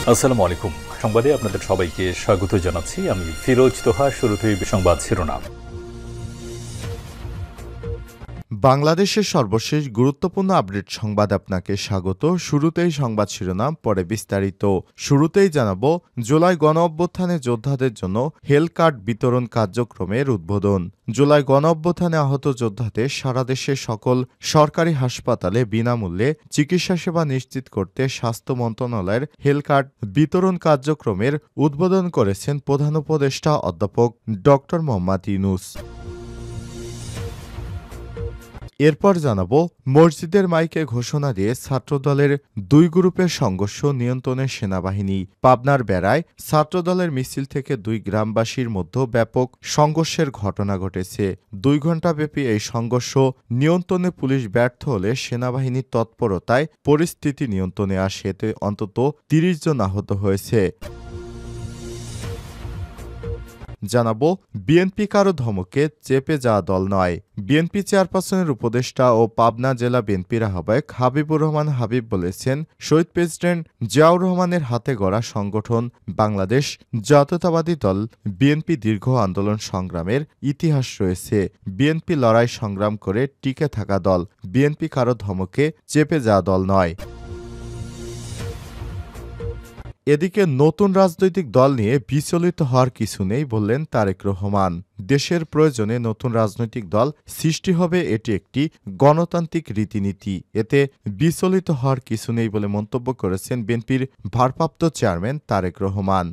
আসসালামু আলাইকুম। সংবাদে আপনাদের সবাইকে স্বাগত জানাচ্ছি। আমি ফিরোজ তোহা। শুরুতেই সংবাদ শিরোনাম। বাংলাদেশের সর্বশেষ গুরুত্বপূর্ণ আপডেট সংবাদ আপনাকে স্বাগত। শুরুতেই সংবাদ শিরোনাম, পরে বিস্তারিত। শুরুতেই জানাবো, জুলাই গণঅভ্যুত্থানে যোদ্ধাদের জন্য হেলথ কার্ড বিতরণ কার্যক্রমের উদ্বোধন। জুলাই গণঅভ্যুত্থানে আহত যোদ্ধাদের সারা দেশের সকল সরকারি হাসপাতালে বিনামূল্যে চিকিৎসা সেবা নিশ্চিত করতে স্বাস্থ্য মন্ত্রণালয়ের হেলথ কার্ড বিতরণ কার্যক্রমের উদ্বোধন করেছেন প্রধান উপদেষ্টা অধ্যাপক ড. মোহাম্মদ ইউনূস। এরপর জানাবো, মসজিদের মাইকে ঘোষণা দিয়ে ছাত্রদলের দুই গ্রুপের সংঘর্ষ নিয়ন্ত্রণে সেনাবাহিনী। পাবনার বেড়ায় ছাত্রদলের মিছিল থেকে দুই গ্রামবাসীর মধ্যে ব্যাপক সংঘর্ষের ঘটনা ঘটেছে। 2 ঘণ্টাব্যাপী এই সংঘর্ষ নিয়ন্ত্রণে পুলিশ ব্যর্থ হলে সেনাবাহিনীর তৎপরতায় পরিস্থিতি নিয়ন্ত্রণে আসে। এতে অন্তত 30 জন আহত হয়েছে। জানাবো, বিএনপি কারো ধমকে চেপে যাওয়া দল নয়। বিএনপি চেয়ারপারসনের উপদেষ্টা ও পাবনা জেলা বিএনপির আহ্বায়ক হাবিবুর রহমান হাবিব বলেছেন, শহীদ প্রেসিডেন্ট জিয়াউর রহমানের হাতে গড়া সংগঠন বাংলাদেশ জাতীয়তাবাদী দল বিএনপি দীর্ঘ আন্দোলন সংগ্রামের ইতিহাস রয়েছে। বিএনপি লড়াই সংগ্রাম করে টিকে থাকা দল। বিএনপি কারো ধমকে চেপে যাওয়া দল নয়। এদিকে নতুন রাজনৈতিক দল নিয়ে বিচলিত হওয়ার কিছু নেই বললেন তারেক রহমান। দেশের প্রয়োজনে নতুন রাজনৈতিক দল সৃষ্টি হবে, এটি একটি গণতান্ত্রিক রীতিনীতি। এতে বিচলিত হওয়ার কিছু নেই বলে মন্তব্য করেছেন বিএনপির ভারপ্রাপ্ত চেয়ারম্যান তারেক রহমান।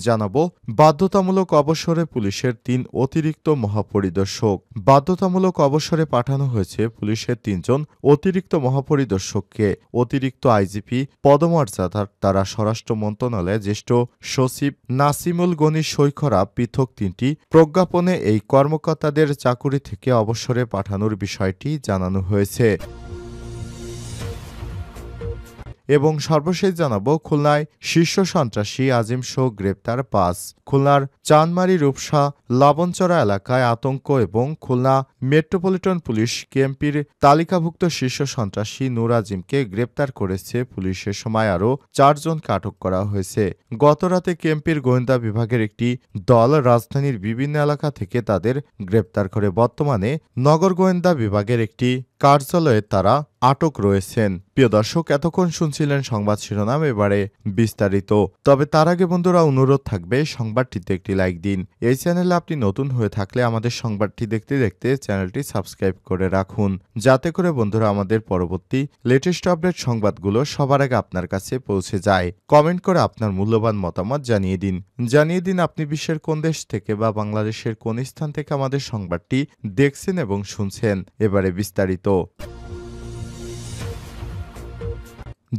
জানাবো, বাধ্যতামূলক অবসরে পুলিশের 3 অতিরিক্ত মহাপরিদর্শক। বাধ্যতামূলক অবসরে পাঠানো হয়েছে পুলিশের 3 জন অতিরিক্ত মহাপরিদর্শককে। অতিরিক্ত আইজিপি পদমর্যাদার তারা স্বরাষ্ট্র মন্ত্রণালয়ের জ্যেষ্ঠ সচিব নাসিমুল গনি সই করা পৃথক 3টি প্রজ্ঞাপনে এই কর্মকর্তাদের চাকুরি থেকে অবসরে পাঠানোর বিষয়টি জানানো হয়েছে। এবং সর্বশেষ জানাবো, খুলনায় শীর্ষ সন্ত্রাসী আজিম শো গ্রেপ্তার 5। খুলনার চানমারি রূপসা লবণচড়া এলাকায় আতঙ্ক এবং খুলনা মেট্রোপলিটন পুলিশ কেএমপির তালিকাভুক্ত শীর্ষ সন্ত্রাসী নূর আজিমকে গ্রেপ্তার করেছে পুলিশ। এ সময় আরও 4 জনকে আটক করা হয়েছে। গতরাতে কেএমপির গোয়েন্দা বিভাগের একটি দল রাজধানীর বিভিন্ন এলাকা থেকে তাদের গ্রেপ্তার করে। বর্তমানে নগর গোয়েন্দা বিভাগের একটি কার্যালয়ে তারা আটক রয়েছেন। প্রিয় দর্শক, এতক্ষণ শুনছিলেন সংবাদ শিরোনাম, এবারে বিস্তারিত। তবে তার আগে বন্ধুরা, অনুরোধ থাকবে সংবাদটিতে একটি লাইক দিন। এই চ্যানেলে আপনি নতুন হয়ে থাকলে আমাদের সংবাদটি দেখতে দেখতে চ্যানেলটি সাবস্ক্রাইব করে রাখুন, যাতে করে বন্ধুরা আমাদের পরবর্তী লেটেস্ট আপডেট সংবাদগুলো সবার আগে আপনার কাছে পৌঁছে যায়। কমেন্ট করে আপনার মূল্যবান মতামত জানিয়ে দিন আপনি বিশ্বের কোন দেশ থেকে বা বাংলাদেশের কোন স্থান থেকে আমাদের সংবাদটি দেখছেন এবং শুনছেন। এবারে বিস্তারিত।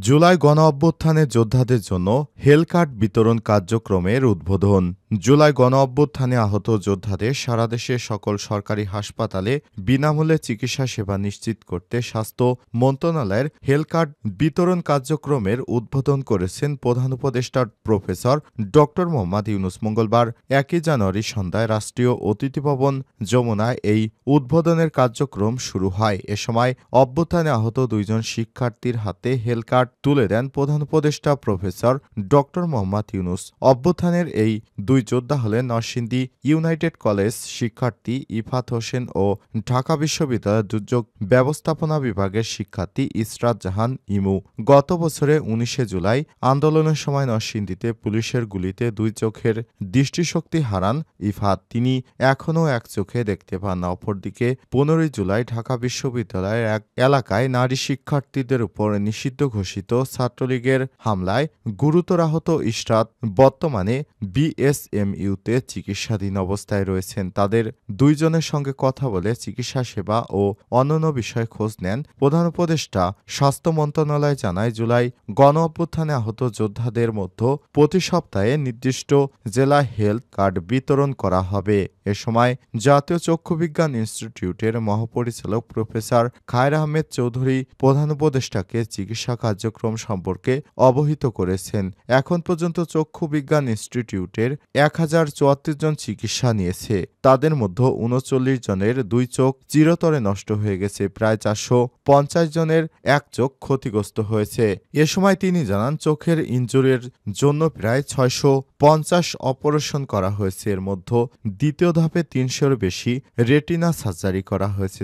জুলাই গণঅভ্যুত্থানে যোদ্ধাদের জন্য হেলথ কার্ড বিতরণ কার্যক্রমের উদ্বোধন। জুলাই গণঅভ্যুত্থানে আহত যোদ্ধাদের সারা দেশের সকল সরকারি হাসপাতালে বিনামূল্যে চিকিৎসা সেবা নিশ্চিত করতে স্বাস্থ্য মন্ত্রণালয়ের হেলথ কার্ড বিতরণ কার্যক্রমের উদ্বোধন করেছেন প্রধান উপদেষ্টা প্রফেসর ড. মোহাম্মদ ইউনূস। মঙ্গলবার 1 জানুয়ারি সন্ধ্যায় রাষ্ট্রীয় অতিথি ভবন যমুনায় এই উদ্বোধনের কার্যক্রম শুরু হয়। এ সময় অভ্যুত্থানে আহত 2 জন শিক্ষার্থীর হাতে হেলথ কার্ড তুলে দেন প্রধান উপদেষ্টা প্রফেসর ড. মোহাম্মদ ইউনূস। অভ্যুত্থানের এই 2 যোদ্ধা হলেন নরসিংদী ইউনাইটেড কলেজ শিক্ষার্থী ইফাত হোসেন ও ঢাকা বিশ্ববিদ্যালয়ের দুর্যোগ ব্যবস্থাপনা বিভাগের শিক্ষার্থী ইসরাত জাহান ইমু। গত বছরে 19 জুলাই আন্দোলনের সময় নরসিংদীতে পুলিশের গুলিতে 2 চোখের দৃষ্টিশক্তি হারান ইফাত। তিনি এখনও এক চোখে দেখতে পান না। অপরদিকে 15 জুলাই ঢাকা বিশ্ববিদ্যালয়ের এক এলাকায় নারী শিক্ষার্থীদের উপর নিষিদ্ধ ঘোষিত ছাত্রলীগের হামলায় গুরুতর আহত ইসরাত বর্তমানে বিএসএমইউতে চিকিৎসাধীন অবস্থায় রয়েছেন। তাদের 2 জনের সঙ্গে কথা বলে চিকিৎসা সেবা ও অন্যান্য বিষয়ে খোঁজ নেন প্রধান উপদেষ্টা। স্বাস্থ্য মন্ত্রণালয় জানায়, জুলাই গণ অভ্যুত্থানে আহত যোদ্ধাদের মধ্যে প্রতি সপ্তাহে নির্দিষ্ট জেলায় হেলথ কার্ড বিতরণ করা হবে। এ সময় জাতীয় চক্ষু বিজ্ঞান ইনস্টিটিউটের মহাপরিচালক প্রফেসর খায়ের আহমেদ চৌধুরী প্রধান উপদেষ্টাকে চিকিৎসা কার্যক্রম সম্পর্কে অবহিত করেছেন। এখন পর্যন্ত চক্ষু বিজ্ঞান ইনস্টিটিউটের 1074 জন চিকিৎসা নিয়েছে। তাদের মধ্যে 39 জনের 2 চোখ চিরতরে নষ্ট হয়ে গেছে, প্রায় 450 জনের 1 চোখ ক্ষতিগ্রস্ত হয়েছে। এ সময় তিনি জানান, চোখের ইনজুরির জন্য প্রায় 650 অপারেশন করা হয়েছে। এর মধ্যে দ্বিতীয় ধাপে 300-এর বেশি রেটিনা সার্জারি করা হয়েছে।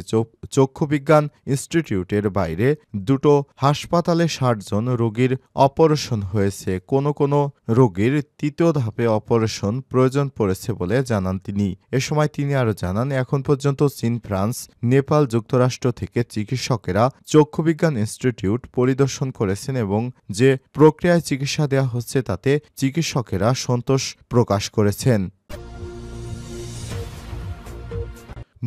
চক্ষু বিজ্ঞান ইনস্টিটিউটের বাইরে 2টো হাসপাতালে 60 জন রোগীর অপারেশন হয়েছে। কোনো রোগীর তৃতীয় ধাপে অপারেশন প্রয়োজন পড়েছে বলে জানান তিনি। এ সময় তিনি আরও জানান, এখন পর্যন্ত চীন, ফ্রান্স, নেপাল, যুক্তরাষ্ট্র থেকে চিকিৎসকেরা চক্ষু বিজ্ঞান ইনস্টিটিউট পরিদর্শন করেছেন এবং যে প্রক্রিয়ায় চিকিৎসা দেওয়া হচ্ছে তাতে চিকিৎসকেরা সন্তোষ প্রকাশ করেছেন।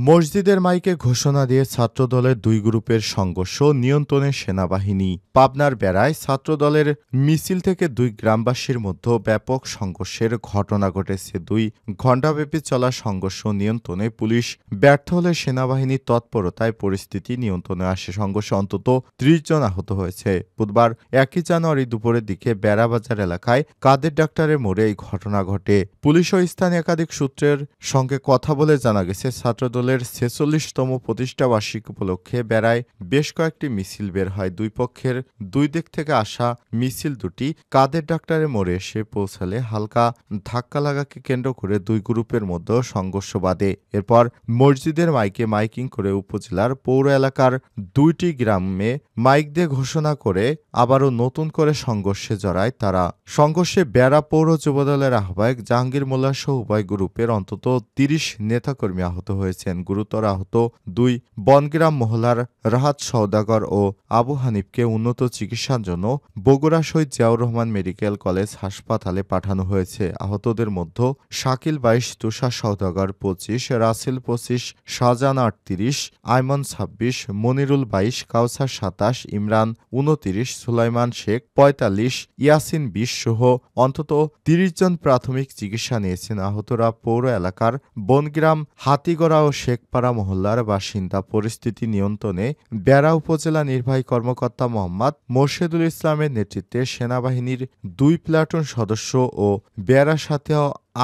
মসজিদের মাইকে ঘোষণা দিয়ে ছাত্রদলের 2 গ্রুপের সংঘর্ষ নিয়ন্ত্রণে সেনাবাহিনী। পাবনার বেড়ায় ছাত্রদলের মিছিল থেকে 2 গ্রামবাসীর মধ্যে ব্যাপক সংঘর্ষের ঘটনা ঘটেছে। 2 ঘণ্টাব্যাপী চলা সংঘর্ষ নিয়ন্ত্রণে পুলিশ ব্যর্থ হলে সেনাবাহিনীর তৎপরতায় পরিস্থিতি নিয়ন্ত্রণে আসে। সংঘর্ষে অন্তত 30 জন আহত হয়েছে। বুধবার 1 জানুয়ারি দুপুরের দিকে বেড়াবাজার এলাকায় কাদের ডাক্তারের মোড়ে এই ঘটনা ঘটে। পুলিশ ও স্থানীয় একাধিক সূত্রের সঙ্গে কথা বলে জানা গেছে, ছাত্রদলের 46তম প্রতিষ্ঠা বার্ষিকী উপলক্ষে বেড়ায় বেশ কয়েকটি মিছিল বের হয়। 2 পক্ষের 2 দিক থেকে আসা মিছিল দুটি কাদের ডাক্তারের মোড়ে এসে পৌঁছালে হালকা ধাক্কা লাগাকে কেন্দ্র করে 2 গ্রুপের মধ্যে সংঘর্ষ বাধে। এরপর মসজিদের মাইকে মাইকিং করে উপজেলার পৌর এলাকার 2টি গ্রামে মাইক দিয়ে ঘোষণা করে আবারও নতুন করে সংঘর্ষে জড়ায় তারা। সংঘর্ষে বেড়া পৌর যুবদলের আহ্বায়ক জাহাঙ্গীর মোল্লা সহ উভয় গ্রুপের অন্তত 30 নেতাকর্মী আহত হয়েছেন। গুরুতর আহত 2 বনগ্রাম মহলার রাহাত সওদাগর ও আবু হানিফকে উন্নত চিকিৎসার জন্য বগুড়া শহীদ জিয়াউর রহমান মেডিকেল কলেজ হাসপাতালে পাঠানো হয়েছে। আহতদের মধ্যে শাকিল 22, তুষার সওদাগর 25, রাসেল 25, শাহজাহান 38, আইমন 26, মনিরুল 22, কাউসার 27, ইমরান 29, সুলাইমান শেখ 45, ইয়াসিন 20 সহ অন্তত 30 জন প্রাথমিক চিকিৎসা নিয়েছেন। আহতরা পৌর এলাকার বনগ্রাম, হাতিগড়া ও শেখপাড়া মহল্লার বাসিন্দা। পরিস্থিতি নিয়ন্ত্রণে বেড়া উপজেলা নির্বাহী কর্মকর্তা মোহাম্মদ মোর্শেদুল ইসলামের নেতৃত্বে সেনাবাহিনীর 2 প্লাটুন সদস্য ও বেড়া সাথে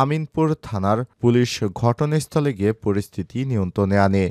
আমিনপুর থানার পুলিশ ঘটনাস্থলে গিয়ে পরিস্থিতি নিয়ন্ত্রণে আনে।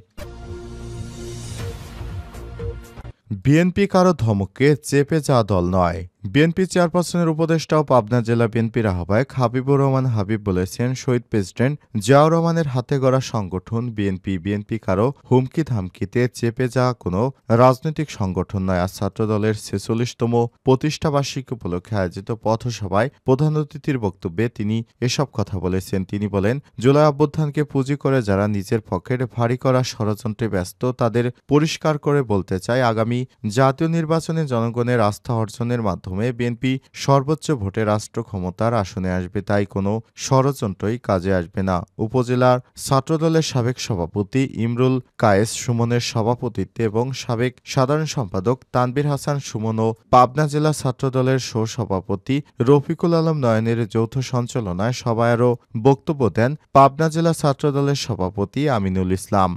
বিএনপি কারো ধমকে চেপে যাওয়া দল নয়। বিএনপি চেয়ারপারসনের উপদেষ্টা ও পাবনা জেলা বিএনপির আহ্বায়ক হাবিবুর রহমান হাবিব বলেছেন, শহীদ প্রেসিডেন্ট জিয়াউর রহমানের হাতে গড়া সংগঠন বিএনপি কারো হুমকি ধামকিতে চেপে যাওয়া কোনো রাজনৈতিক সংগঠন নয়। আজ ছাত্রদলের 46তম প্রতিষ্ঠা বার্ষিকী উপলক্ষে আয়োজিত পথসভায় প্রধান অতিথির বক্তব্যে তিনি এসব কথা বলেছেন। তিনি বলেন, জুলাই অভ্যুত্থানকে পুঁজি করে যারা নিজের পকেট ভারী করা ষড়যন্ত্রে ব্যস্ত তাদের পরিষ্কার করে বলতে চাই, আগামী জাতীয় নির্বাচনে জনগণের আস্থা অর্জনের মাধ্যমে বিএনপি সর্বোচ্চ ভোটে রাষ্ট্র ক্ষমতার আসনে আসবে, তাই কোনো ষড়যন্ত্রই কাজে আসবে না। উপজেলার ছাত্রদলের সাবেক সভাপতি ইমরুল কায়েস সুমনের সভাপতিত্বে এবং সাবেক সাধারণ সম্পাদক তানভীর হাসান সুমন ও পাবনা জেলা ছাত্রদলের সহসভাপতি রফিকুল আলম নয়নের যৌথ সঞ্চালনায় সভায় আরও বক্তব্য দেন পাবনা জেলা ছাত্রদলের সভাপতি আমিনুল ইসলাম।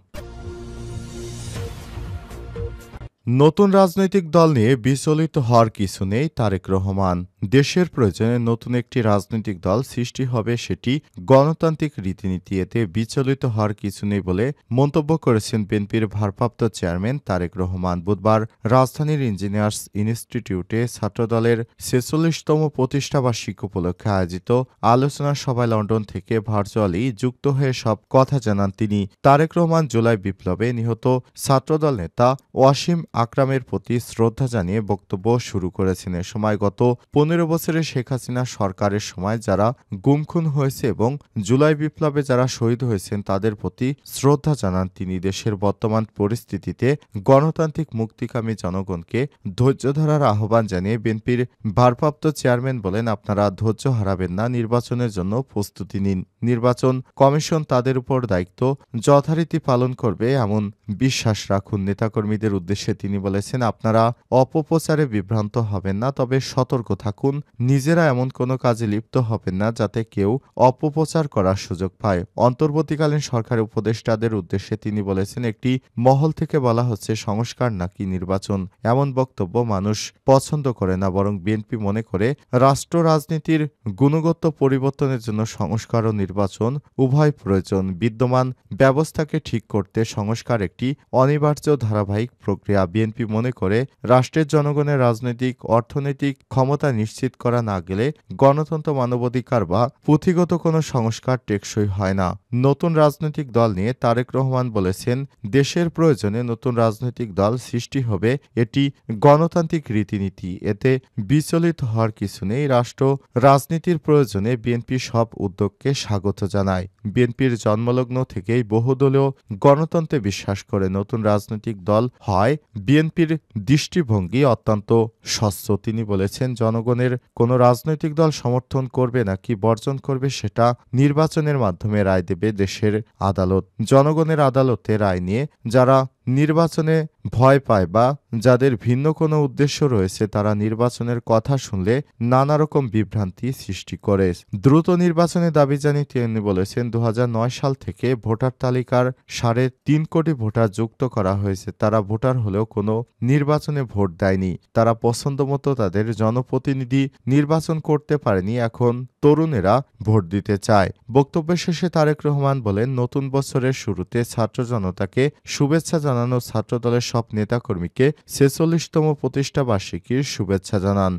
নতুন রাজনৈতিক দল নিয়ে বিচলিত হওয়ার কিছু নেই তারেক রহমান। দেশের প্রয়োজনে নতুন একটি রাজনৈতিক দল সৃষ্টি হবে, সেটি গণতান্ত্রিক রীতিনীতি, এতে বিচলিত হওয়ার কিছু নেই বলে মন্তব্য করেছেন বিএনপির ভারপ্রাপ্ত চেয়ারম্যান তারেক রহমান। বুধবার রাজধানীর ইঞ্জিনিয়ার্স ইনস্টিটিউটে ছাত্রদলের 46তম প্রতিষ্ঠা বার্ষিকী উপলক্ষে আয়োজিত আলোচনা সভায় লন্ডন থেকে ভার্চুয়ালি যুক্ত হয়ে সব কথা জানান তিনি। তারেক রহমান জুলাই বিপ্লবে নিহত ছাত্রদল নেতা ওয়াসিম আকরামের প্রতি শ্রদ্ধা জানিয়ে বক্তব্য শুরু করেছেন। এ সময় গত 15 বছরে শেখ হাসিনা সরকারের সময় যারা গুমখুন হয়েছে এবং জুলাই বিপ্লবে যারা শহীদ হয়েছেন তাদের প্রতি শ্রদ্ধা জানান তিনি। দেশের বর্তমান পরিস্থিতিতে গণতান্ত্রিক মুক্তিকামী জনগণকে ধৈর্য ধরার আহ্বান জানিয়ে বিএনপির ভারপ্রাপ্ত চেয়ারম্যান বলেন, আপনারা ধৈর্য হারাবেন না, নির্বাচনের জন্য প্রস্তুতি নিন। নির্বাচন কমিশন তাদের উপর দায়িত্ব যথারীতি পালন করবে এমন বিশ্বাস রাখুন। নেতাকর্মীদের উদ্দেশ্যে তিনি বলেছেন, আপনারা অপপ্রচারে বিভ্রান্ত হবেন না, তবে সতর্ক থাকুন। নিজেরা এমন কোনো কাজে লিপ্ত হবেন না যাতে কেউ অপপ্রচার করার সুযোগ পায়। অন্তর্বর্তীকালীন সরকারের উপদেষ্টাদের উদ্দেশ্যে তিনি বলেছেন, একটি মহল থেকে বলা হচ্ছে সংস্কার নাকি নির্বাচন। এমন বক্তব্য মানুষ পছন্দ করে না, বরং বিএনপি মনে করে রাষ্ট্র রাজনীতির গুণগত পরিবর্তনের জন্য সংস্কার ও নির্বাচন উভয় প্রয়োজন। বিদ্যমান ব্যবস্থাকে ঠিক করতে সংস্কার একটি অনিবার্য ধারাবাহিক প্রক্রিয়া। বিএনপি মনে করে রাষ্ট্রের জনগণের রাজনৈতিক অর্থনৈতিক ক্ষমতা নিশ্চিত করা না গেলে গণতন্ত্র, মানবাধিকার বা পুঁথিগত কোনো সংস্কার টেকসই হয় না। নতুন রাজনৈতিক দল নিয়ে তারেক রহমান বলেছেন, দেশের প্রয়োজনে নতুন রাজনৈতিক দল সৃষ্টি হবে, এটি গণতান্ত্রিক রীতিনীতি, এতে বিচলিত হওয়ার কিছু নেই। রাষ্ট্র রাজনীতির প্রয়োজনে বিএনপি সব উদ্যোগকে স্বাগত জানায়। বিএনপির জন্মলগ্ন থেকেই বহুদলীয় গণতন্ত্রে বিশ্বাস করে। নতুন রাজনৈতিক দল হয় বিএনপির দৃষ্টিভঙ্গি অত্যন্ত স্বচ্ছ। তিনি বলেছেন, জনগণের কোনো রাজনৈতিক দল সমর্থন করবে নাকি বর্জন করবে সেটা নির্বাচনের মাধ্যমে রায় দেবে দেশের আদালত। জনগণের আদালতে রায় নিয়ে যারা নির্বাচনে ভয় পায় বা যাদের ভিন্ন কোনো উদ্দেশ্য রয়েছে, তারা নির্বাচনের কথা শুনলে নানা রকম বিভ্রান্তি সৃষ্টি করে। দ্রুত নির্বাচনের দাবি জানিয়ে তিনি বলেছেন, 2009 সাল থেকে ভোটার তালিকার 3.5 কোটি ভোটার যুক্ত করা হয়েছে। তারা ভোটার হলেও কোনো নির্বাচনে ভোট দেয়নি। তারা পছন্দমতো তাদের জনপ্রতিনিধি নির্বাচন করতে পারেনি। এখন তরুণেরা ভোট দিতে চায়। বক্তব্য শেষে তারেক রহমান বলেন, নতুন বছরের শুরুতে ছাত্র জনতাকে শুভেচ্ছা জানানো ছাত্রদলের সব নেতাকর্মীকে 46তম প্রতিষ্ঠা বার্ষিকীর শুভেচ্ছা জানান।